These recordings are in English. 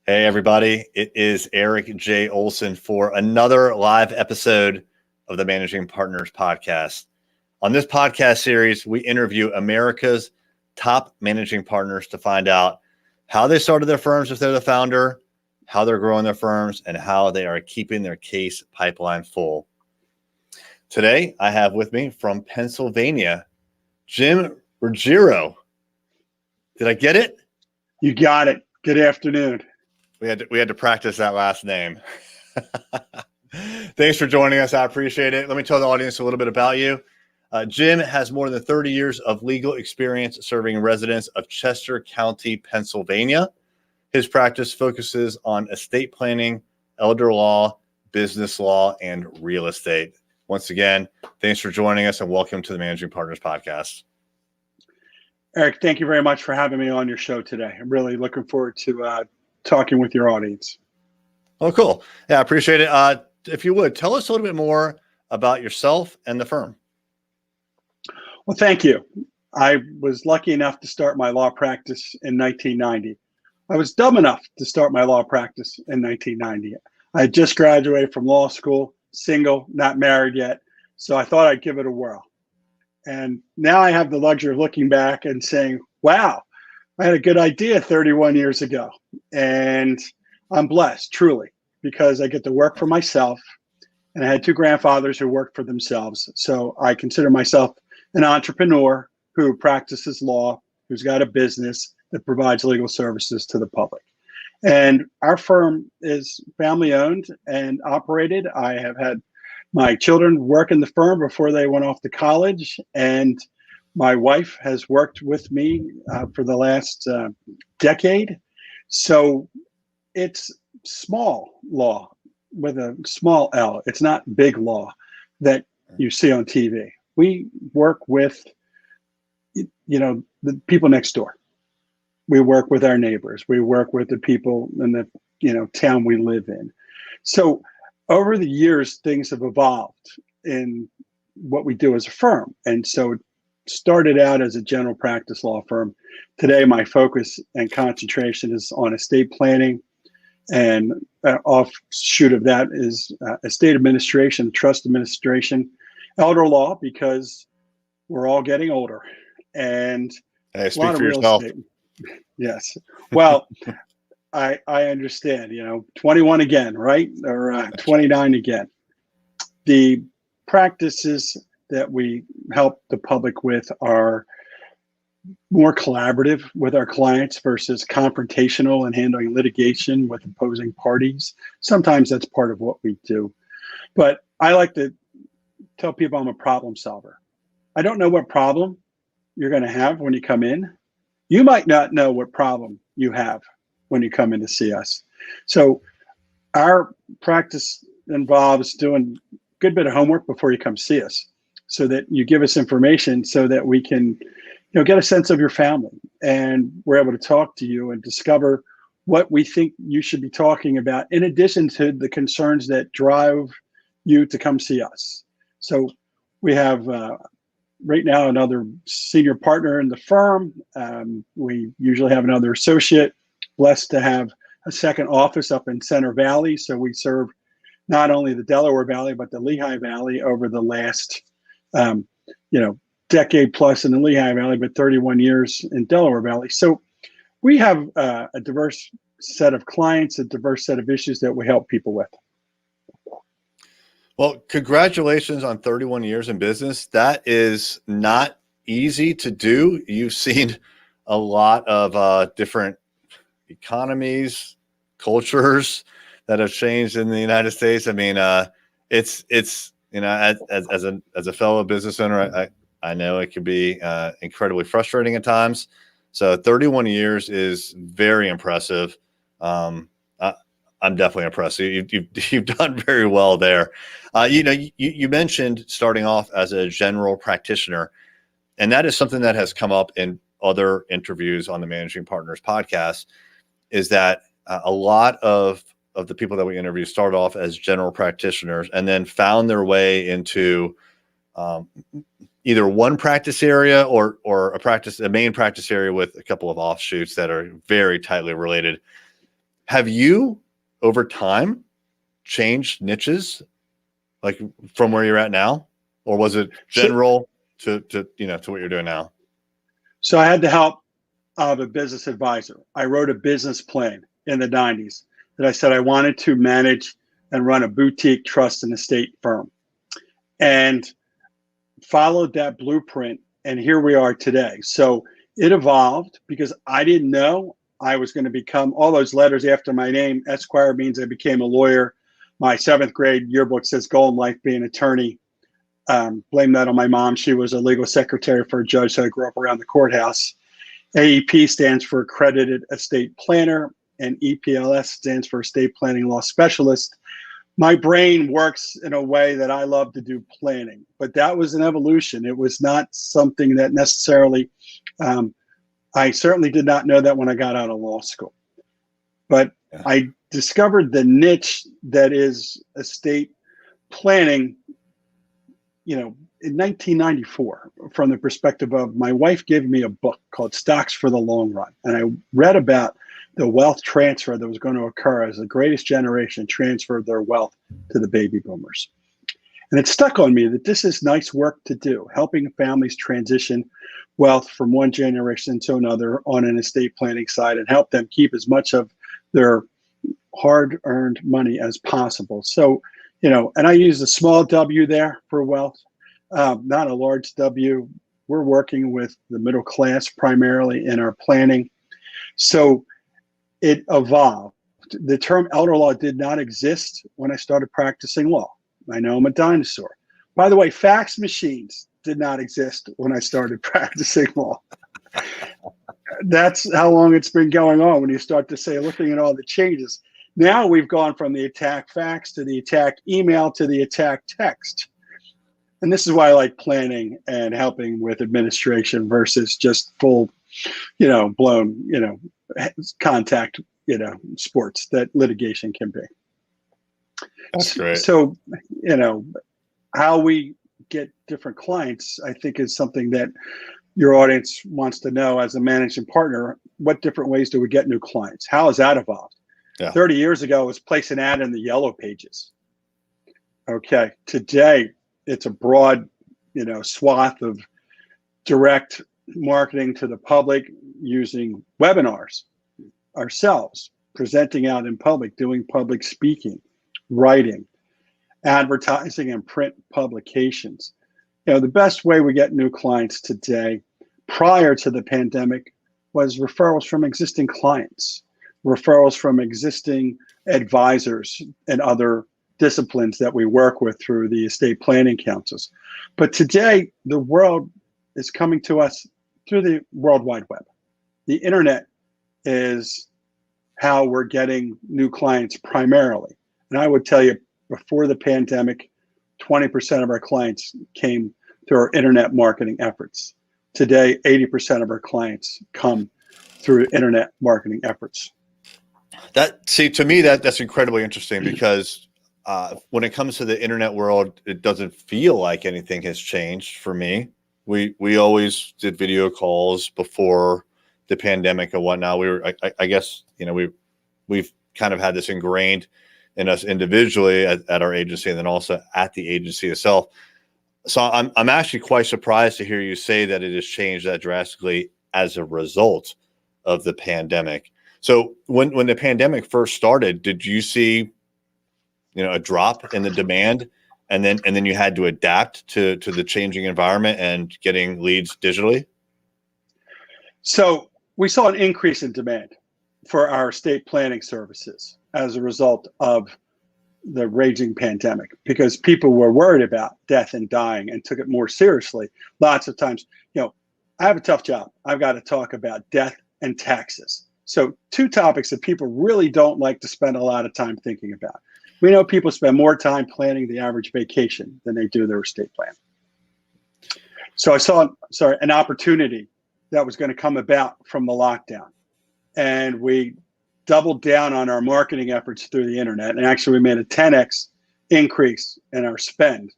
Hey, everybody. It is Eric J. Olson for another live episode of the Managing Partners podcast. On this podcast series, we interview America's top managing partners to find out how they started their firms if they're the founder, how they're growing their firms, and how they are keeping their case pipeline full. Today, I have with me from Pennsylvania, Jim Ruggiero. Did I get it? You got it. Good afternoon. We had to practice that last name. Thanks for joining us. I appreciate it. Let me tell the audience a little bit about you. Jim has more than 30 years of legal experience serving residents of Chester County, Pennsylvania. His practice focuses on estate planning, elder law, business law, and real estate. Once again, thanks for joining us and welcome to the Managing Partners podcast. Eric, thank you very much for having me on your show today. I'm really looking forward to talking with your audience. Oh, cool. Yeah, I appreciate it. If you would, tell us a little bit more about yourself and the firm. Well, thank you. I was lucky enough to start my law practice in 1990. I was dumb enough to start my law practice in 1990. I had just graduated from law school, single, not married yet, so I thought I'd give it a whirl. And now I have the luxury of looking back and saying, wow, I had a good idea 31 years ago. And I'm blessed, truly, because I get to work for myself. And I had two grandfathers who worked for themselves. So I consider myself an entrepreneur who practices law, who's got a business that provides legal services to the public. And our firm is family owned and operated. I have had my children work in the firm before they went off to college, and my wife has worked with me for the last decade. So it's small law with a small L. It's not big law that you see on TV. We work with, the people next door. We work with our neighbors. We work with the people in the, town we live in. So over the years, things have evolved in what we do as a firm. And so it started out as a general practice law firm. Today, my focus and concentration is on estate planning. And an offshoot of that is estate administration, trust administration, elder law, because we're all getting older. And hey, speak for yourself. Estate. Yes. Well, I understand, 21 again, right? Or 29 again. The practices that we help the public with are more collaborative with our clients versus confrontational and handling litigation with opposing parties. Sometimes that's part of what we do. But I like to tell people I'm a problem solver. I don't know what problem you're going to have when you come in. You might not know what problem you have when you come in to see us. So our practice involves doing a good bit of homework before you come see us, so that you give us information so that we can, get a sense of your family, and we're able to talk to you and discover what we think you should be talking about, in addition to the concerns that drive you to come see us. So we have right now another senior partner in the firm. We usually have another associate. Blessed to have a second office up in Center Valley. So we serve not only the Delaware Valley, but the Lehigh Valley over the last, decade plus in the Lehigh Valley, but 31 years in Delaware Valley. So we have a diverse set of clients, a diverse set of issues that we help people with. Well, congratulations on 31 years in business. That is not easy to do. You've seen a lot of different economies, cultures that have changed in the United States. I mean, it's as a fellow business owner, I know it can be incredibly frustrating at times. So 31 years is very impressive. I'm definitely impressed. You've done very well there. You mentioned starting off as a general practitioner, and that is something that has come up in other interviews on the Managing Partners podcast, is that a lot of the people that we interview start off as general practitioners and then found their way into either one practice area or a main practice area with a couple of offshoots that are very tightly related. Have you over time changed niches like from where you're at now, or was it general to what you're doing now? So I had the help of a business advisor. I wrote a business plan in the 90s that I said I wanted to manage and run a boutique trust and estate firm, and followed that blueprint. And here we are today. So it evolved because I didn't know I was going to become all those letters after my name. Esquire means I became a lawyer. My 7th grade yearbook says goal in life, be an attorney. Blame that on my mom. She was a legal secretary for a judge, so I grew up around the courthouse. AEP stands for Accredited Estate Planner, and EPLS stands for Estate Planning Law Specialist. My brain works in a way that I love to do planning, but that was an evolution. It was not something that necessarily, I certainly did not know that when I got out of law school. But I discovered the niche that is estate planning, in 1994, from the perspective of my wife gave me a book called Stocks for the Long Run. And I read about the wealth transfer that was going to occur as the greatest generation transferred their wealth to the baby boomers. And it stuck on me that this is nice work to do, helping families transition wealth from one generation to another on an estate planning side and help them keep as much of their hard-earned money as possible. So, and I use a small W there for wealth, not a large W. We're working with the middle class primarily in our planning. So it evolved. The term elder law did not exist when I started practicing law. I know I'm a dinosaur. By the way, fax machines did not exist when I started practicing law. That's how long it's been going on when you start to say, looking at all the changes. Now we've gone from the attack fax to the attack email to the attack text. And this is why I like planning and helping with administration versus just full, blown, contact, sports that litigation can be. That's great. So, how we get different clients, I think, is something that your audience wants to know as a managing partner. What different ways do we get new clients? How has that evolved? Yeah. 30 years ago, it was place an ad in the yellow pages. Okay. Today, it's a broad, swath of direct marketing to the public using webinars ourselves, presenting out in public, doing public speaking, writing, advertising, and print publications. The best way we get new clients today, prior to the pandemic, was referrals from existing clients, referrals from existing advisors and other disciplines that we work with through the estate planning councils. But today, the world is coming to us through the World Wide Web. The internet is how we're getting new clients primarily. And I would tell you, before the pandemic, 20% of our clients came through our internet marketing efforts. Today, 80% of our clients come through internet marketing efforts. To me, that's incredibly interesting because when it comes to the internet world, it doesn't feel like anything has changed for me. We always did video calls before the pandemic and whatnot. I guess, we've kind of had this ingrained in us individually at our agency and then also at the agency itself. So I'm actually quite surprised to hear you say that it has changed that drastically as a result of the pandemic. So when the pandemic first started, did you see, a drop in the demand and then you had to adapt to the changing environment and getting leads digitally? So we saw an increase in demand for our estate planning services as a result of the raging pandemic, because people were worried about death and dying and took it more seriously. Lots of times, I have a tough job. I've got to talk about death and taxes. So two topics that people really don't like to spend a lot of time thinking about. We know people spend more time planning the average vacation than they do their estate plan. So I saw, an opportunity that was going to come about from the lockdown. And we doubled down on our marketing efforts through the internet. And actually, we made a 10x increase in our spend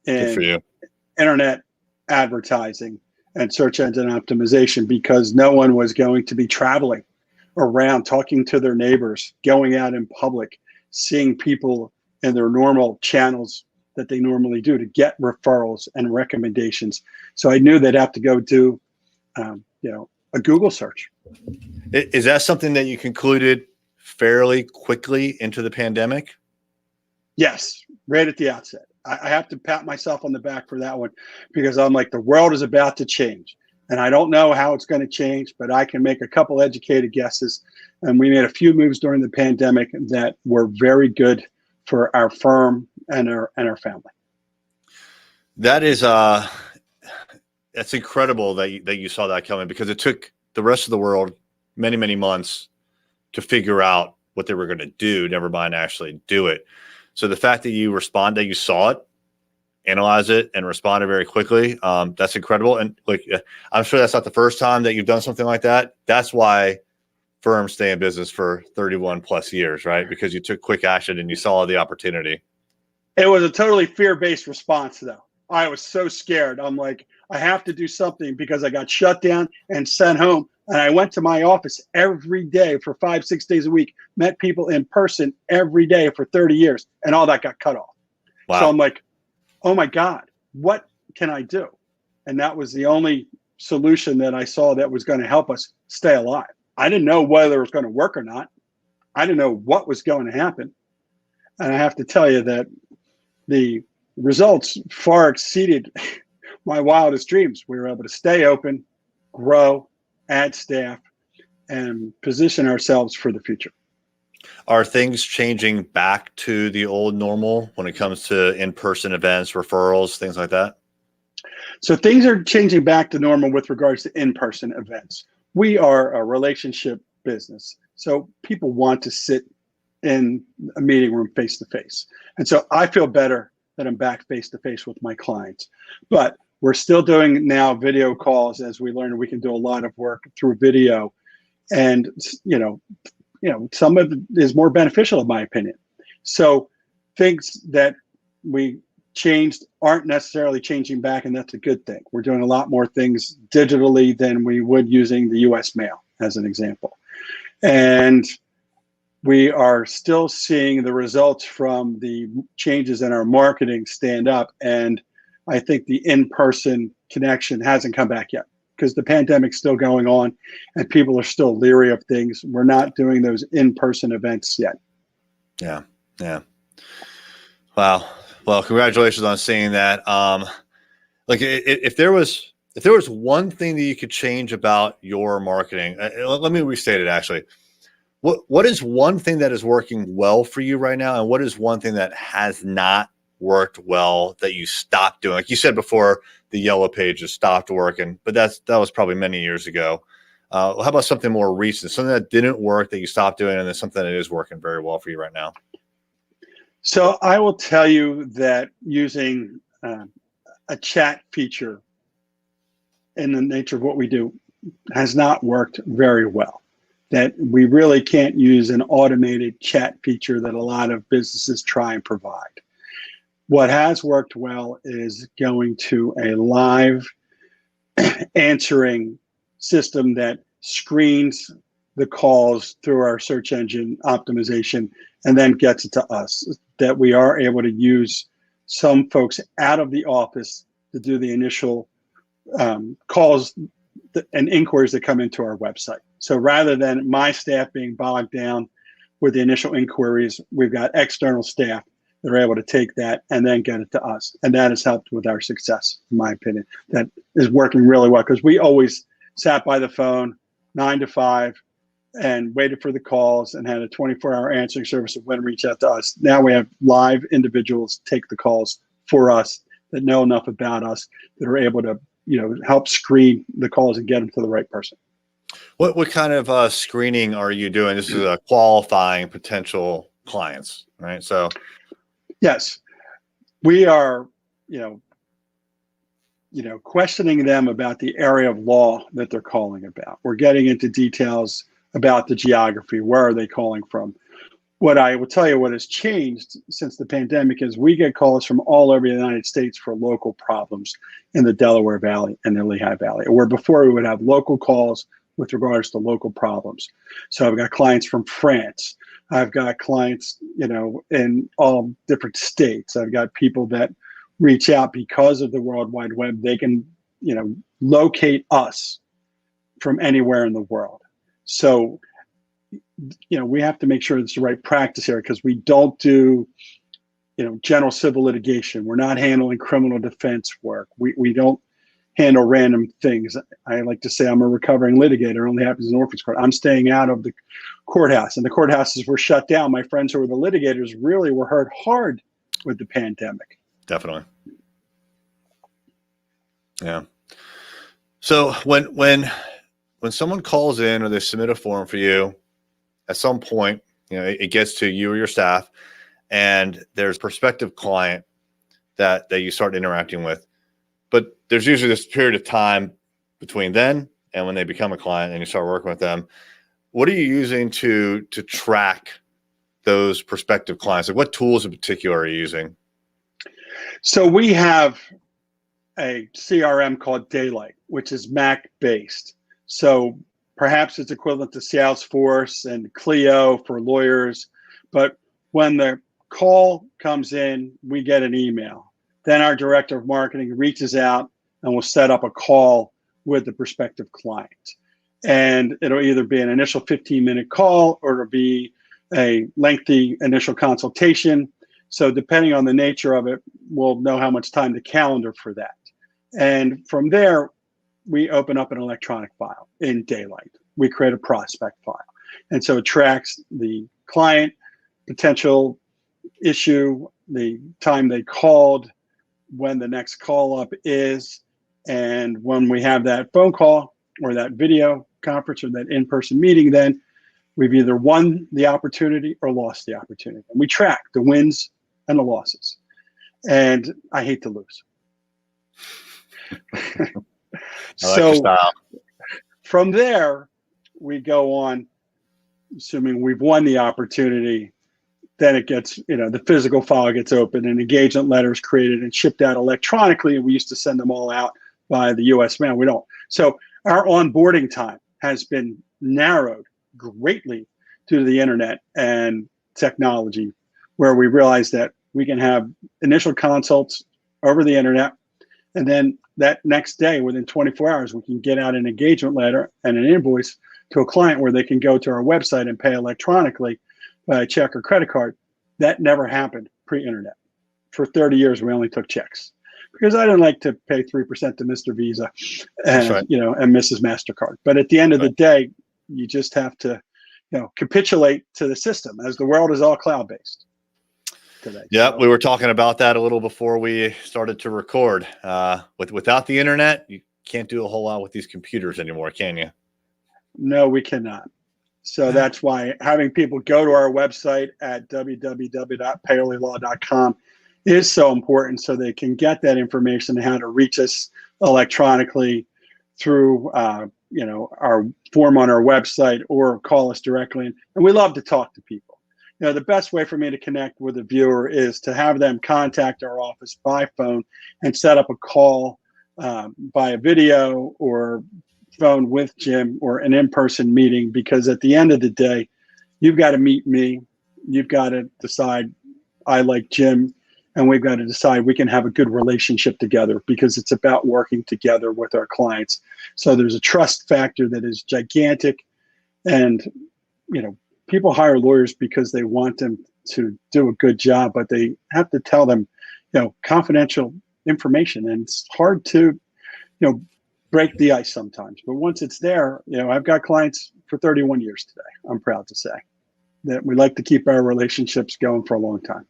in internet advertising and search engine optimization because no one was going to be traveling around, talking to their neighbors, going out in public, seeing people in their normal channels that they normally do to get referrals and recommendations. So I knew they'd have to go do, a Google search. Is that something that you concluded fairly quickly into the pandemic? Yes, right at the outset. I have to pat myself on the back for that one, because I'm like, the world is about to change. And I don't know how it's going to change, but I can make a couple educated guesses. And we made a few moves during the pandemic that were very good for our firm and our family. That is that's incredible that you saw that coming, because it took the rest of the world many, many months to figure out what they were going to do, never mind actually do it. So the fact that you saw it, analyze it, and responded very quickly, that's incredible. And like, I'm sure that's not the first time that you've done something like that. That's why firms stay in business for 31 plus years, right? Because you took quick action and you saw the opportunity. It was a totally fear-based response, though. I was so scared. I'm like, I have to do something, because I got shut down and sent home. And I went to my office every day for 5-6 days a week, met people in person every day for 30 years, and all that got cut off. Wow. So I'm like, oh my God, what can I do? And that was the only solution that I saw that was going to help us stay alive. I didn't know whether it was going to work or not. I didn't know what was going to happen. And I have to tell you that the results far exceeded my wildest dreams. We were able to stay open, grow, add staff, and position ourselves for the future. Are things changing back to the old normal when it comes to in-person events, referrals, things like that? So things are changing back to normal with regards to in-person events. We are a relationship business, so people want to sit in a meeting room face-to-face. And so I feel better that I'm back face-to-face with my clients. But we're still doing now video calls. As we learned, we can do a lot of work through video. And, some of it is more beneficial, in my opinion. So things that we changed aren't necessarily changing back, and that's a good thing. We're doing a lot more things digitally than we would using the US mail, as an example. And we are still seeing the results from the changes in our marketing stand up. And I think the in-person connection hasn't come back yet, because the pandemic's still going on and people are still leery of things. We're not doing those in-person events yet. Yeah. Wow. Well, congratulations on seeing that. If there was one thing that you could change about your marketing, let me restate it actually. What is one thing that is working well for you right now, and what is one thing that has not worked well that you stopped doing? Like you said before, the yellow pages stopped working, but that was probably many years ago. How about something more recent, something that didn't work that you stopped doing, and then something that is working very well for you right now? So I will tell you that using a chat feature in the nature of what we do has not worked very well. That we really can't use an automated chat feature that a lot of businesses try and provide. What has worked well is going to a live answering system that screens the calls through our search engine optimization and then gets it to us. That we are able to use some folks out of the office to do the initial calls and inquiries that come into our website. So rather than my staff being bogged down with the initial inquiries, we've got external staff that are able to take that and then get it to us. And that has helped with our success, in my opinion. That is working really well, because we always sat by the phone 9 to 5 and waited for the calls and had a 24-hour answering service that wouldn't reach out to us. Now we have live individuals take the calls for us that know enough about us, that are able to help screen the calls and get them to the right person. What kind of screening are you doing? This is qualifying potential clients, right? So yes, we are, questioning them about the area of law that they're calling about. We're getting into details about the geography. Where are they calling from? What I will tell you, what has changed since the pandemic is we get calls from all over the United States for local problems in the Delaware Valley and the Lehigh Valley, where before we would have local calls with regards to local problems. So I've got clients from France. I've got clients, in all different states. I've got people that reach out because of the World Wide Web. They can, locate us from anywhere in the world. So, we have to make sure it's the right practice here, because we don't do, general civil litigation. We're not handling criminal defense work. We don't handle random things. I like to say I'm a recovering litigator. It only happens in orphans court. I'm staying out of the courthouse, and the courthouses were shut down. My friends who were the litigators really were hurt hard with the pandemic. Definitely. Yeah. So when someone calls in or they submit a form for you, at some point, it gets to you or your staff, and there's a prospective client that you start interacting with. But there's usually this period of time between then and when they become a client and you start working with them. What are you using to track those prospective clients? Like, what tools in particular are you using? So we have a CRM called Daylight, which is Mac based. So perhaps it's equivalent to Salesforce and Clio for lawyers. But when the call comes in, we get an email. Then our director of marketing reaches out and will set up a call with the prospective client. And it'll either be an initial 15-minute call, or it'll be a lengthy initial consultation. So depending on the nature of it, we'll know how much time to calendar for that. And from there, we open up an electronic file in Daylight. We create a prospect file. And so it tracks the client, potential issue, the time they called, when the next call up is, and when we have that phone call or that video conference or that in-person meeting, then we've either won the opportunity or lost the opportunity. And we track the wins and the losses. And I hate to lose. So from there, we go on, assuming we've won the opportunity. Then it gets, the physical file gets opened, and engagement letters created and shipped out electronically. And we used to send them all out by the US mail. We don't. So our onboarding time has been narrowed greatly due to the internet and technology, where we realized that we can have initial consults over the internet. And then that next day, within 24 hours, we can get out an engagement letter and an invoice to a client where they can go to our website and pay electronically by check or credit card. That never happened pre-internet. For 30 years, we only took checks because I didn't like to pay 3% to Mr. Visa and, right. And Mrs. MasterCard. But at the end of the day, you just have to, capitulate to the system, as the world is all cloud-based today. Yeah, so, we were talking about that a little before we started to record. Without the internet, you can't do a whole lot with these computers anymore, can you? No, we cannot. So that's why having people go to our website at www.payolaylaw.com is so important, so they can get that information and how to reach us electronically through our form on our website, or call us directly. And we love to talk to people. The best way for me to connect with a viewer is to have them contact our office by phone and set up a call by a video or phone with Jim, or an in-person meeting, because at the end of the day, you've got to meet me. You've got to decide I like Jim, and we've got to decide we can have a good relationship together, because it's about working together with our clients. So there's a trust factor that is gigantic. And, people hire lawyers because they want them to do a good job, but they have to tell them, confidential information. And it's hard to, break the ice sometimes. But once it's there, I've got clients for 31 years today. I'm proud to say that we like to keep our relationships going for a long time.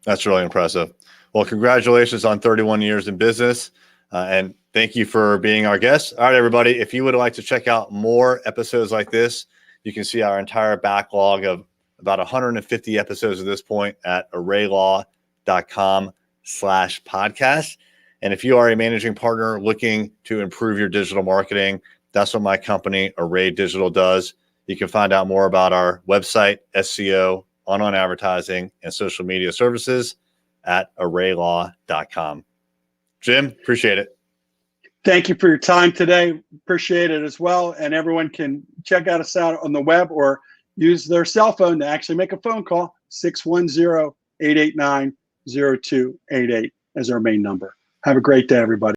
That's really impressive. Well, congratulations on 31 years in business. And thank you for being our guest. All right, everybody, if you would like to check out more episodes like this, you can see our entire backlog of about 150 episodes at this point at arraylaw.com/podcast. And if you are a managing partner looking to improve your digital marketing, that's what my company, Array Digital, does. You can find out more about our website, SEO, online advertising, and social media services at arraylaw.com. Jim, appreciate it. Thank you for your time today. Appreciate it as well. And everyone can check us out on the web or use their cell phone to actually make a phone call, 610-889-0288 as our main number. Have a great day, everybody.